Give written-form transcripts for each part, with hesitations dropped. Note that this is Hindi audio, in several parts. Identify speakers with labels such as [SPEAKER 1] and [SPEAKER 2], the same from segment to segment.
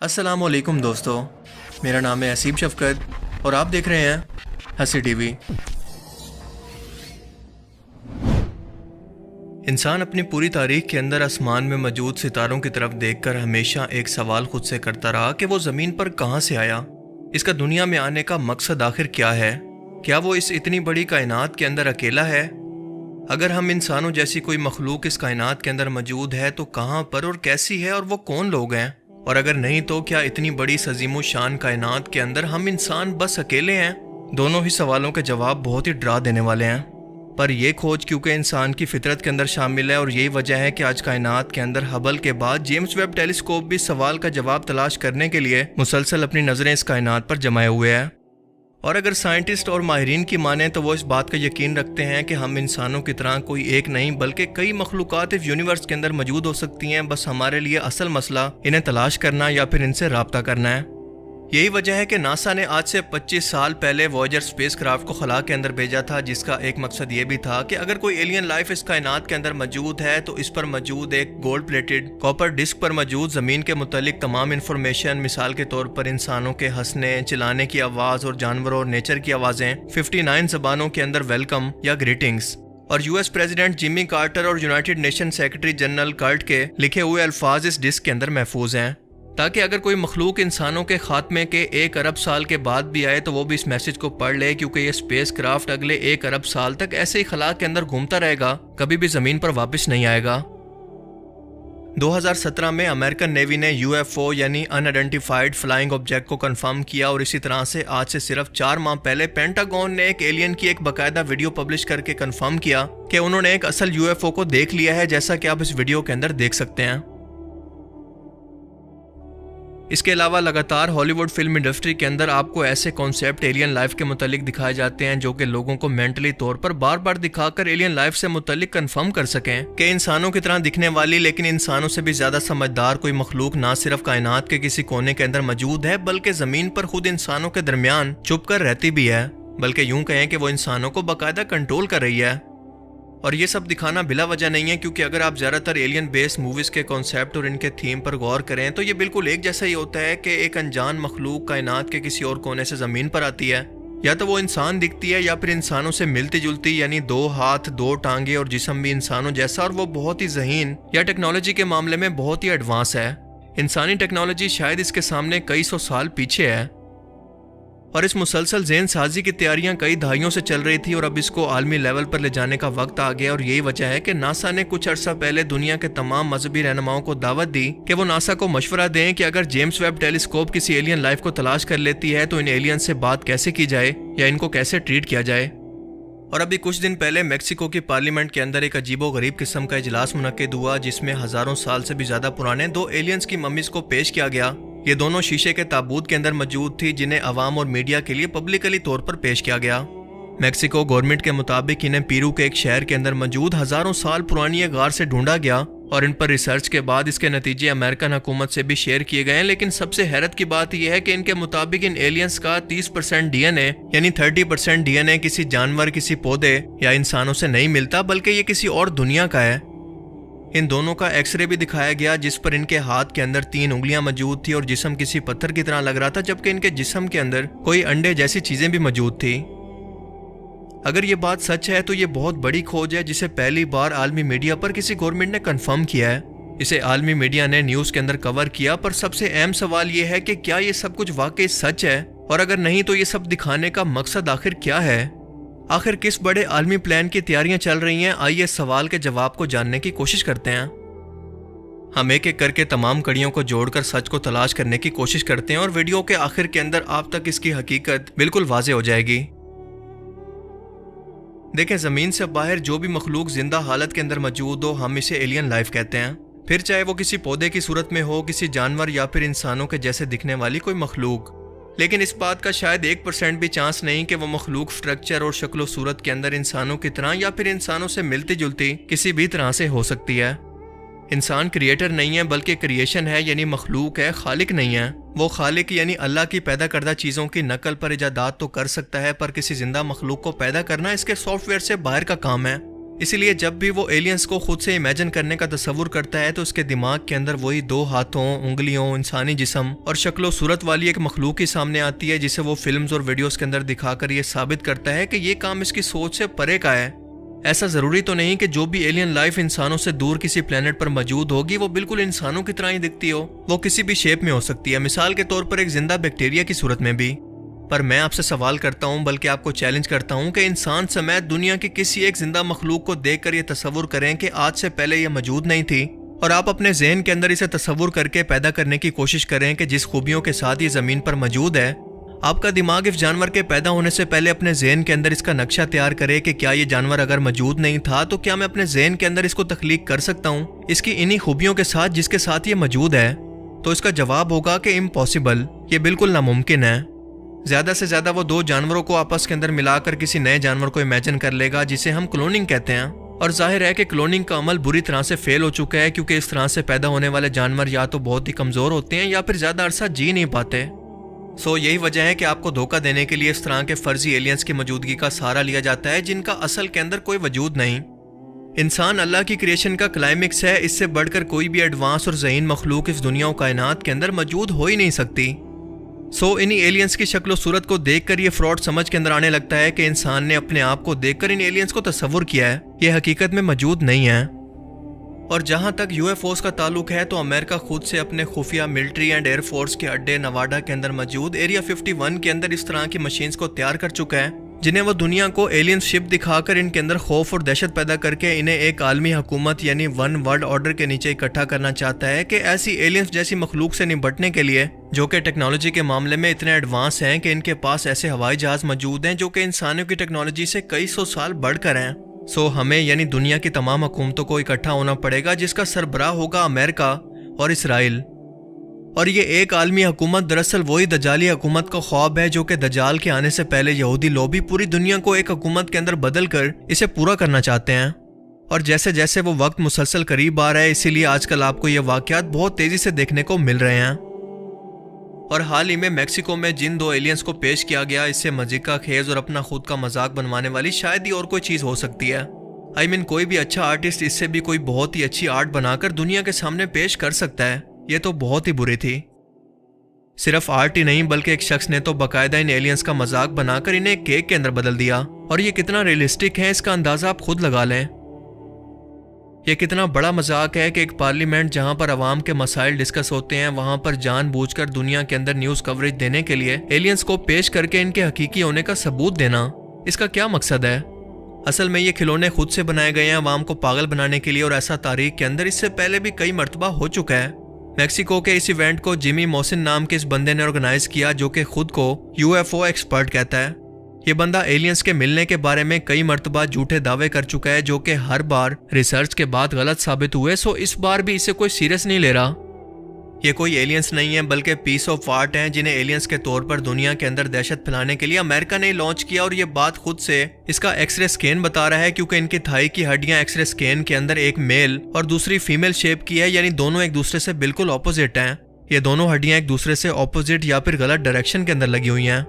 [SPEAKER 1] अस्सलामुअलैकुम दोस्तों, मेरा नाम है असीम शफकत और आप देख रहे हैं हंसी टीवी। इंसान अपनी पूरी तारीख के अंदर आसमान में मौजूद सितारों की तरफ देखकर हमेशा एक सवाल खुद से करता रहा कि वो ज़मीन पर कहाँ से आया, इसका दुनिया में आने का मकसद आखिर क्या है, क्या वो इस इतनी बड़ी कायनात के अंदर अकेला है। अगर हम इंसानों जैसी कोई मखलूक इस कायनात के अंदर मौजूद है तो कहाँ पर और कैसी है और वो कौन लोग हैं, और अगर नहीं तो क्या इतनी बड़ी सजीमो शान कायनात के अंदर हम इंसान बस अकेले हैं। दोनों ही सवालों के जवाब बहुत ही डरा देने वाले हैं, पर यह खोज क्योंकि इंसान की फितरत के अंदर शामिल है और यही वजह है कि आज कायनात के अंदर हबल के बाद जेम्स वेब टेलीस्कोप भी सवाल का जवाब तलाश करने के लिए मुसलसल अपनी नज़रें इस कायनात पर जमाए हुए है। और अगर साइंटिस्ट और माहिरीन की माने तो वो इस बात का यकीन रखते हैं कि हम इंसानों की तरह कोई एक नहीं बल्कि कई मखलूक़ात इस यूनिवर्स के अंदर मौजूद हो सकती हैं। बस हमारे लिए असल मसला इन्हें तलाश करना या फिर इनसे राब्ता करना है। यही वजह है कि नासा ने आज से 25 साल पहले वॉयेजर स्पेसक्राफ्ट को खला के अंदर भेजा था, जिसका एक मकसद ये भी था कि अगर कोई एलियन लाइफ इस कायनात के अंदर मौजूद है तो इस पर मौजूद एक गोल्ड प्लेटेड कॉपर डिस्क पर मौजूद ज़मीन के मुतालिक तमाम इंफॉर्मेशन, मिसाल के तौर पर इंसानों के हंसने, चिल्लाने की आवाज़ और जानवरों और नेचर की आवाज़ें 59 ज़बानों के अंदर वेलकम या ग्रीटिंग्स और यूएस प्रेसिडेंट जिमी कार्टर और United Nation secretary general Kurt के लिखे हुए अल्फाज इस डिस्क के अंदर महफूज हैं, ताकि अगर कोई मखलूक इंसानों के खात्मे के 1 अरब साल के बाद भी आए तो वो भी इस मैसेज को पढ़ ले, क्योंकि ये स्पेस क्राफ्ट अगले 1 अरब साल तक ऐसे ही खला के अंदर घूमता रहेगा, कभी भी ज़मीन पर वापस नहीं आएगा। 2017 में अमेरिकन नेवी ने यूएफओ यानी अनआइडेंटिफाइड फ्लाइंग ऑब्जेक्ट को कंफर्म किया और इसी तरह से आज से सिर्फ 4 माह पहले पेंटागन ने एक एलियन की एक बाकायदा वीडियो पब्लिश करके कंफर्म किया कि उन्होंने एक असल यूएफओ को देख लिया है, जैसा कि आप इस वीडियो के अंदर देख सकते हैं। इसके अलावा लगातार हॉलीवुड फिल्म इंडस्ट्री के अंदर आपको ऐसे कॉन्सेप्ट एलियन लाइफ के मुतालिक दिखाए जाते हैं जो कि लोगों को मेंटली तौर पर बार बार दिखाकर एलियन लाइफ से मुतालिक कंफर्म कर सकें कि इंसानों की तरह दिखने वाली लेकिन इंसानों से भी ज्यादा समझदार कोई मखलूक ना सिर्फ कायनात के किसी कोने के अंदर मौजूद है बल्कि जमीन पर खुद इंसानों के दरमियान छुप कर रहती भी है, बल्कि यूं कहें कि वो इंसानों को बाकायदा कंट्रोल कर रही है। और ये सब दिखाना बिला वजह नहीं है, क्योंकि अगर आप ज़्यादातर एलियन बेस्ड मूवीज़ के कॉन्सेप्ट और इनके थीम पर गौर करें तो ये बिल्कुल एक जैसा ही होता है कि एक अनजान मखलूक कायनात के किसी और कोने से ज़मीन पर आती है, या तो वो इंसान दिखती है या फिर इंसानों से मिलती जुलती, यानी 2 हाथ 2 टांगे और जिस्म भी इंसानों जैसा, और वो बहुत ही ज़हीन या टेक्नोलॉजी के मामले में बहुत ही एडवांस है। इंसानी टेक्नोलॉजी शायद इसके सामने कई 100 साल पीछे है, और इस मुसलसल ज़हन साजी की तैयारियां कई दहाइयों से चल रही थी और अब इसको आलमी लेवल पर ले जाने का वक्त आ गया। और यही वजह है कि नासा ने कुछ अर्सा पहले दुनिया के तमाम मजहबी रहनुमाओं को दावत दी कि वो नासा को मशवरा दें कि अगर जेम्स वेब टेलीस्कोप किसी एलियन लाइफ को तलाश कर लेती है तो इन एलियन से बात कैसे की जाए या इनको कैसे ट्रीट किया जाए। और अभी कुछ दिन पहले मेक्सिको की पार्लियामेंट के अंदर एक अजीबो गरीब किस्म का इजलास मुनक्किद हुआ, जिसमें हजारों साल से भी ज्यादा पुराने 2 एलियंस की मम्मीज को पेश किया गया। ये दोनों शीशे के ताबूत के अंदर मौजूद थी, जिन्हें अवाम और मीडिया के लिए पब्लिकली तौर पर पेश किया गया। मेक्सिको गवर्नमेंट के मुताबिक इन्हें पेरू के एक शहर के अंदर मौजूद हजारों साल पुरानी एक गार से ढूंढा गया और इन पर रिसर्च के बाद इसके नतीजे अमेरिकन हुकूमत से भी शेयर किए गए हैं। लेकिन सबसे हैरत की बात यह है कि इनके मुताबिक इन एलियंस का 30% डीएनए यानी 30% डीएनए किसी जानवर, किसी पौधे या इंसानों से नहीं मिलता, बल्कि ये किसी और दुनिया का है। इन दोनों का एक्सरे भी दिखाया गया, जिस पर इनके हाथ के अंदर 3 उंगलियां मौजूद थी और जिस्म किसी पत्थर की तरह लग रहा था, जबकि इनके जिस्म के अंदर कोई अंडे जैसी चीजें भी मौजूद थी। अगर ये बात सच है तो ये बहुत बड़ी खोज है, जिसे पहली बार आलमी मीडिया पर किसी गवर्नमेंट ने कंफर्म किया है। इसे आलमी मीडिया ने न्यूज के अंदर कवर किया, पर सबसे अहम सवाल ये है कि क्या ये सब कुछ वाकई सच है, और अगर नहीं तो ये सब दिखाने का मकसद आखिर क्या है। आखिर किस बड़े आलमी प्लान की तैयारियां चल रही हैं, आइए सवाल के जवाब को जानने की कोशिश करते हैं। हम एक एक करके तमाम कड़ियों को जोड़कर सच को तलाश करने की कोशिश करते हैं और वीडियो के आखिर के अंदर आप तक इसकी हकीकत बिल्कुल वाज़ेह हो जाएगी। देखें, जमीन से बाहर जो भी मखलूक जिंदा हालत के अंदर मौजूद हो, हम इसे एलियन लाइफ कहते हैं। फिर चाहे वो किसी पौधे की सूरत में हो, किसी जानवर या फिर इंसानों के जैसे दिखने वाली कोई मखलूक। लेकिन इस बात का शायद 1% भी चांस नहीं कि वो मखलूक स्ट्रक्चर और शक्ल सूरत के अंदर इंसानों की तरह या फिर इंसानों से मिलती जुलती किसी भी तरह से हो सकती है। इंसान क्रिएटर नहीं है बल्कि क्रिएशन है, यानी मखलूक है, खालिक नहीं है। वो खालिक यानी अल्लाह की पैदा करदा चीज़ों की नकल पर इजादात तो कर सकता है, पर किसी जिंदा मखलूक को पैदा करना इसके सॉफ्टवेयर से बाहर का काम है। इसीलिए जब भी वो एलियंस को खुद से इमेजिन करने का तस्वुर करता है तो उसके दिमाग के अंदर वही 2 हाथों, उंगलियों, इंसानी जिस्म और शक्लो सूरत वाली एक मखलूक ही सामने आती है, जिसे वो फिल्म्स और वीडियोस के अंदर दिखाकर ये साबित करता है कि ये काम इसकी सोच से परे का है। ऐसा जरूरी तो नहीं कि जो भी एलियन लाइफ इंसानों से दूर किसी प्लेनेट पर मौजूद होगी वो बिल्कुल इंसानों की तरह ही दिखती हो। वो किसी भी शेप में हो सकती है, मिसाल के तौर पर एक जिंदा बैक्टीरिया की सूरत में भी। पर मैं आपसे सवाल करता हूं, बल्कि आपको चैलेंज करता हूं कि इंसान समेत दुनिया की किसी एक जिंदा मखलूक को देखकर ये तस्वुर करें कि आज से पहले ये मौजूद नहीं थी, और आप अपने ज़हन के अंदर इसे तस्वुर करके पैदा करने की कोशिश करें कि जिस खूबियों के साथ ये ज़मीन पर मौजूद है। आपका दिमाग इस जानवर के पैदा होने से पहले अपने ज़हन के अंदर इसका नक्शा तैयार करे कि क्या ये जानवर अगर मौजूद नहीं था तो क्या मैं अपने ज़हन के अंदर इसको तख्लीक कर सकता हूँ इसकी इन्हीं खूबियों के साथ जिसके साथ ये मौजूद है। तो इसका जवाब होगा कि इम्पॉसिबल, ये बिल्कुल नामुमकिन है। ज़्यादा से ज़्यादा वो 2 जानवरों को आपस के अंदर मिलाकर किसी नए जानवर को इमेजिन कर लेगा, जिसे हम क्लोनिंग कहते हैं। और जाहिर है कि क्लोनिंग का अमल बुरी तरह से फेल हो चुका है, क्योंकि इस तरह से पैदा होने वाले जानवर या तो बहुत ही कमज़ोर होते हैं या फिर ज़्यादा अरसा जी नहीं पाते। सो यही वजह है कि आपको धोखा देने के लिए इस तरह के फर्जी एलियंस की मौजूदगी का सहारा लिया जाता है, जिनका असल के अंदर कोई वजूद नहीं। इंसान अल्लाह की क्रिएशन का क्लाइमेक्स है, इससे बढ़कर कोई भी एडवांस और ज़हीन मखलूक इस दुनिया और कायनात के अंदर मौजूद हो ही नहीं सकती। इन्हीं एलियंस की शक्ल सूरत को देखकर ये फ्रॉड समझ के अंदर आने लगता है कि इंसान ने अपने आप को देखकर इन एलियंस को तस्वुर किया है, ये हकीकत में मौजूद नहीं है। और जहां तक यूएफओस का ताल्लुक है तो अमेरिका खुद से अपने खुफिया मिलिट्री एंड एयरफोर्स के अड्डे नवाडा के अंदर मौजूद एरिया 51 के अंदर इस तरह की मशीन्स को तैयार कर चुका है, जिन्हें वो दुनिया को एलियन शिप दिखाकर इनके अंदर खौफ और दहशत पैदा करके इन्हें एक आलमी हुकूमत यानी वन वर्ल्ड ऑर्डर के नीचे इकट्ठा करना चाहता है कि ऐसी एलियंस जैसी मखलूक से निपटने के लिए जो कि टेक्नोलॉजी के मामले में इतने एडवांस हैं कि इनके पास ऐसे हवाई जहाज मौजूद हैं जो कि इंसानों की टेक्नोलॉजी से कई 100 साल बढ़कर हैं। हमें यानी दुनिया की तमाम हुकूमतों को इकट्ठा होना पड़ेगा, जिसका सरबराह होगा अमेरिका और इसराइल। और ये एक आलमी हुकूमत दरअसल वही दजाली हुकूमत का ख्वाब है जो कि दजाल के आने से पहले यहूदी लोबी पूरी दुनिया को एक हुकूमत के अंदर बदल कर इसे पूरा करना चाहते हैं। और जैसे जैसे वो वक्त मुसलसल करीब आ रहा है, इसीलिए आजकल आपको ये वाक़यात बहुत तेजी से देखने को मिल रहे हैं। और हाल ही में मेक्सिको में जिन 2 एलियंस को पेश किया गया, इससे मज़ीका खेज और अपना खुद का मजाक बनवाने वाली शायद ही और कोई चीज़ हो सकती है। आई मीन कोई भी अच्छा आर्टिस्ट इससे भी कोई बहुत ही अच्छी आर्ट बनाकर दुनिया के सामने पेश कर सकता है। ये तो बहुत ही बुरी थी। सिर्फ आर्ट ही नहीं बल्कि एक शख्स ने तो बाकायदा इन एलियंस का मजाक बनाकर इन्हें एक केक के अंदर बदल दिया। और ये कितना रियलिस्टिक है इसका अंदाजा आप खुद लगा लें। ये कितना बड़ा मजाक है कि एक पार्लियामेंट जहां पर अवाम के मसाइल डिस्कस होते हैं, वहां पर जानबूझकर दुनिया के अंदर न्यूज कवरेज देने के लिए एलियंस को पेश करके इनके हकीकी होने का सबूत देना, इसका क्या मकसद है? असल में ये खिलौने खुद से बनाए गए हैं अवाम को पागल बनाने के लिए, और ऐसा तारीख के अंदर इससे पहले भी कई मरतबा हो चुका है। मेक्सिको के इस इवेंट को जिमी मोसिन नाम के इस बंदे ने ऑर्गेनाइज किया, जो कि खुद को यूएफओ एक्सपर्ट कहता है। ये बंदा एलियंस के मिलने के बारे में कई मरतबा झूठे दावे कर चुका है, जो कि हर बार रिसर्च के बाद गलत साबित हुए। इस बार भी इसे कोई सीरियस नहीं ले रहा। ये कोई एलियंस नहीं है बल्कि पीस ऑफ आर्ट हैं, जिन्हें एलियंस के तौर पर दुनिया के अंदर दहशत फैलाने के लिए अमेरिका ने लॉन्च किया। और ये बात खुद से इसका एक्सरे स्कैन बता रहा है, क्योंकि इनकी थाई की हड्डियां एक्सरे स्कैन के अंदर एक मेल और दूसरी फीमेल शेप की है, यानी दोनों एक दूसरे से बिल्कुल ऑपोजिट हैं। ये दोनों हड्डियां एक दूसरे से ऑपोजिट या फिर गलत डायरेक्शन के अंदर लगी हुई हैं,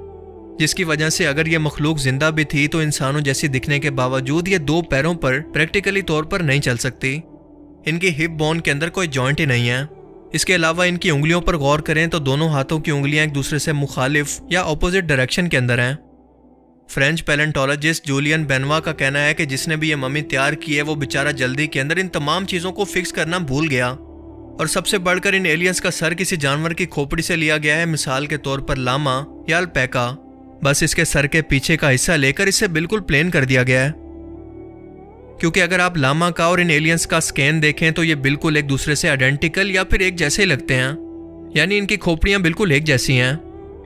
[SPEAKER 1] जिसकी वजह से अगर ये मखलूक जिंदा भी थी तो इंसानों जैसी दिखने के बावजूद ये 2 पैरों पर प्रैक्टिकली तौर पर नहीं चल सकती। इनकी हिप बोन के अंदर कोई जॉइंट ही नहीं है। इसके अलावा इनकी उंगलियों पर गौर करें तो दोनों हाथों की उंगलियां एक दूसरे से मुखालिफ या ऑपोजिट डायरेक्शन के अंदर हैं। फ्रेंच पैलेंटोलॉजिस्ट जूलियन बेनवा का कहना है कि जिसने भी ये मम्मी तैयार की है वो बेचारा जल्दी के अंदर इन तमाम चीज़ों को फिक्स करना भूल गया। और सबसे बढ़कर इन एलियंस का सर किसी जानवर की खोपड़ी से लिया गया है, मिसाल के तौर पर लामा या अल्पैका। बस इसके सर के पीछे का हिस्सा लेकर इसे बिल्कुल प्लेन कर दिया गया है, क्योंकि अगर आप लामा का और इन एलियंस का स्कैन देखें तो ये बिल्कुल एक दूसरे से आइडेंटिकल या फिर एक जैसे ही लगते हैं, यानी इनकी खोपड़ियां बिल्कुल एक जैसी हैं।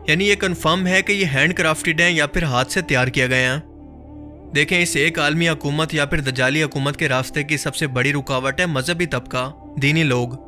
[SPEAKER 1] यानी ये कंफर्म है कि ये हैंड क्राफ्टेड हैं या फिर हाथ से तैयार किया गए हैं। देखें, इस एक आलमी हुकूमत या फिर दजाली हुकूमत के रास्ते की सबसे बड़ी रुकावट है मजहबी तबका, दीनी लोग।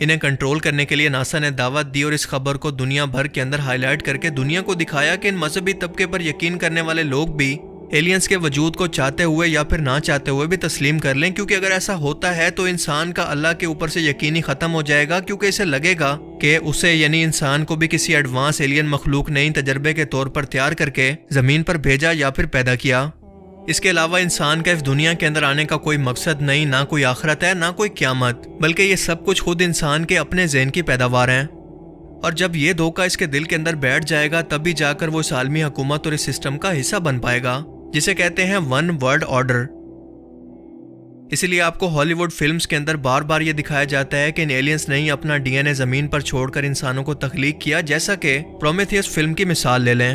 [SPEAKER 1] इन्हें कंट्रोल करने के लिए नासा ने दावत दी और इस खबर को दुनिया भर के अंदर हाईलाइट करके दुनिया को दिखाया कि इन मजहबी तबके पर यकीन करने वाले लोग भी एलियंस के वजूद को चाहते हुए या फिर ना चाहते हुए भी तस्लीम कर लें, क्योंकि अगर ऐसा होता है तो इंसान का अल्लाह के ऊपर से यकीन ही खत्म हो जाएगा, क्योंकि इसे लगेगा कि उसे यानी इंसान को भी किसी एडवांस एलियन मखलूक नई तजर्बे के तौर पर तैयार करके जमीन पर भेजा या फिर पैदा किया। इसके अलावा इंसान का इस दुनिया के अंदर आने का कोई मकसद नहीं, ना कोई आखिरत है, ना कोई क़यामत, बल्कि ये सब कुछ खुद इंसान के अपने ज़हन की पैदावार है। और जब ये धोखा इसके दिल के अंदर बैठ जाएगा तभी जाकर वो इस आलमी हुकूमत और इस सिस्टम का हिस्सा बन पाएगा जिसे कहते हैं वन वर्ल्ड ऑर्डर। इसीलिए आपको हॉलीवुड फिल्म्स के अंदर बार बार ये दिखाया जाता है कि इन एलियंस ने ही अपना डीएनए जमीन पर छोड़कर इंसानों को तख्लीक किया, जैसा कि प्रोमेथियस फिल्म की मिसाल ले लें।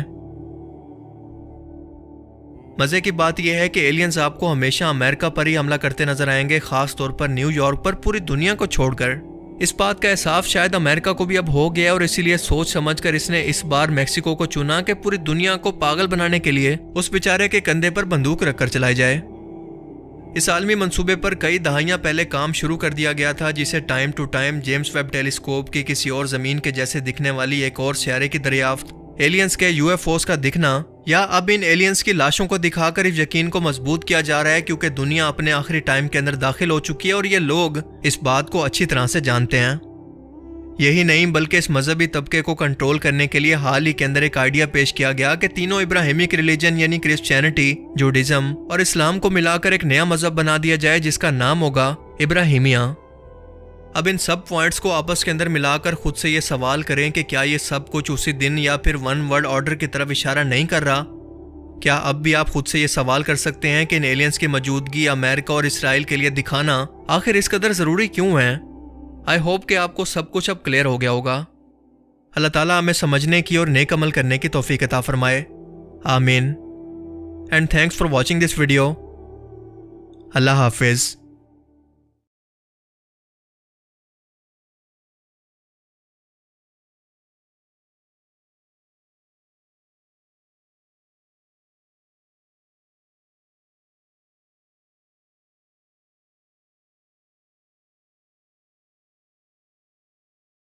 [SPEAKER 1] मजे की बात यह है कि एलियंस आपको हमेशा अमेरिका पर ही हमला करते नजर आएंगे, खास तौर पर न्यूयॉर्क पर पूरी दुनिया को छोड़कर। इस बात का एहसास शायद अमेरिका को भी अब हो गया और इसीलिए सोच समझकर इसने इस बार मेक्सिको को चुना कि पूरी दुनिया को पागल बनाने के लिए उस बेचारे के कंधे पर बंदूक रखकर चलाई जाए। इस आलमी मंसूबे पर कई दहाइयां पहले काम शुरू कर दिया गया था, जिसे time to time James Webb telescope की किसी और जमीन के जैसे दिखने वाली एक और सियारे की दरियाफ्त, एलियंस के यूएफओस का दिखना, या अब इन एलियंस की लाशों को दिखाकर इस यकीन को मजबूत किया जा रहा है क्योंकि दुनिया अपने आखिरी टाइम के अंदर दाखिल हो चुकी है और ये लोग इस बात को अच्छी तरह से जानते हैं। यही नहीं बल्कि इस मजहबी तबके को कंट्रोल करने के लिए हाल ही के अंदर एक आइडिया पेश किया गया कि तीनों इब्राहिमिक रिलीजन यानी क्रिश्चियनिटी, जूडिज्म और इस्लाम को मिलाकर एक नया मजहब बना दिया जाए जिसका नाम होगा इब्राहिमिया। अब इन सब पॉइंट्स को आपस के अंदर मिलाकर खुद से ये सवाल करें कि क्या ये सब कुछ उसी दिन या फिर वन वर्ल्ड ऑर्डर की तरफ इशारा नहीं कर रहा? क्या अब भी आप खुद से ये सवाल कर सकते हैं कि इन एलियंस की मौजूदगी अमेरिका और इसराइल के लिए दिखाना आखिर इस कदर ज़रूरी क्यों है? आई होप कि आपको सब कुछ अब क्लियर हो गया होगा। अल्लाह ताला हमें समझने की और नेक अमल करने की तौफीक अता फरमाए, आमीन। And thanks for watching this video. अल्लाह हाफिज़।